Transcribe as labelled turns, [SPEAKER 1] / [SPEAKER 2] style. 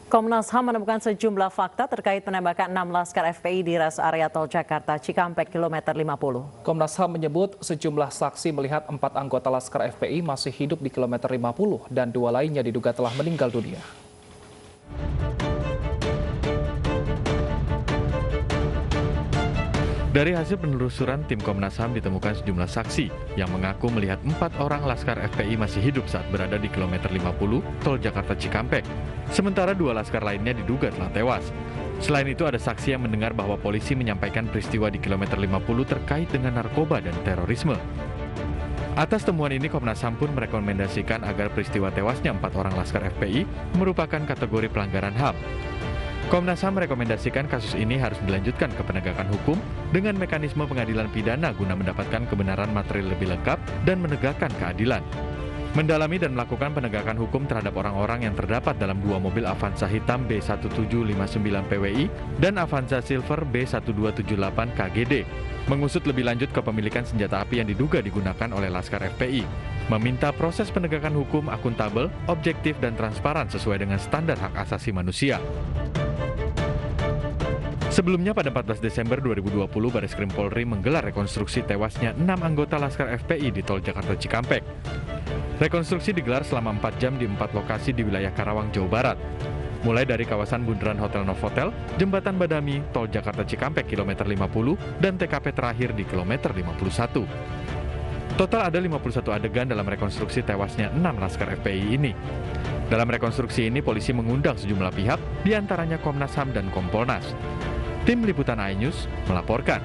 [SPEAKER 1] Komnas HAM menemukan sejumlah fakta terkait penembakan 6 laskar FPI di res area tol Jakarta Cikampek kilometer 50.
[SPEAKER 2] Komnas HAM menyebut sejumlah saksi melihat 4 anggota laskar FPI masih hidup di kilometer 50 dan 2 lainnya diduga telah meninggal dunia.
[SPEAKER 3] Dari hasil penelusuran tim Komnas HAM ditemukan sejumlah saksi yang mengaku melihat 4 orang laskar FPI masih hidup saat berada di kilometer 50 tol Jakarta Cikampek. Sementara 2 laskar lainnya diduga telah tewas. Selain itu ada saksi yang mendengar bahwa polisi menyampaikan peristiwa di kilometer 50 terkait dengan narkoba dan terorisme. Atas temuan ini Komnas HAM pun merekomendasikan agar peristiwa tewasnya 4 orang laskar FPI merupakan kategori pelanggaran HAM. Komnas HAM merekomendasikan kasus ini harus dilanjutkan ke penegakan hukum dengan mekanisme pengadilan pidana guna mendapatkan kebenaran material lebih lengkap dan menegakkan keadilan. Mendalami dan melakukan penegakan hukum terhadap orang-orang yang terdapat dalam 2 mobil Avanza hitam B1759 PWI dan Avanza Silver B1278 KGD. Mengusut lebih lanjut kepemilikan senjata api yang diduga digunakan oleh Laskar FPI. Meminta proses penegakan hukum akuntabel, objektif, dan transparan sesuai dengan standar hak asasi manusia. Sebelumnya pada 14 Desember 2020, Bareskrim Polri menggelar rekonstruksi tewasnya 6 anggota Laskar FPI di tol Jakarta Cikampek. Rekonstruksi digelar selama 4 jam di 4 lokasi di wilayah Karawang, Jawa Barat. Mulai dari kawasan bundaran Hotel Novotel, Jembatan Badami, tol Jakarta Cikampek kilometer 50, dan TKP terakhir di kilometer 51. Total ada 51 adegan dalam rekonstruksi tewasnya 6 Laskar FPI ini. Dalam rekonstruksi ini, polisi mengundang sejumlah pihak, diantaranya Komnas HAM dan Kompolnas. Tim Liputan iNews melaporkan.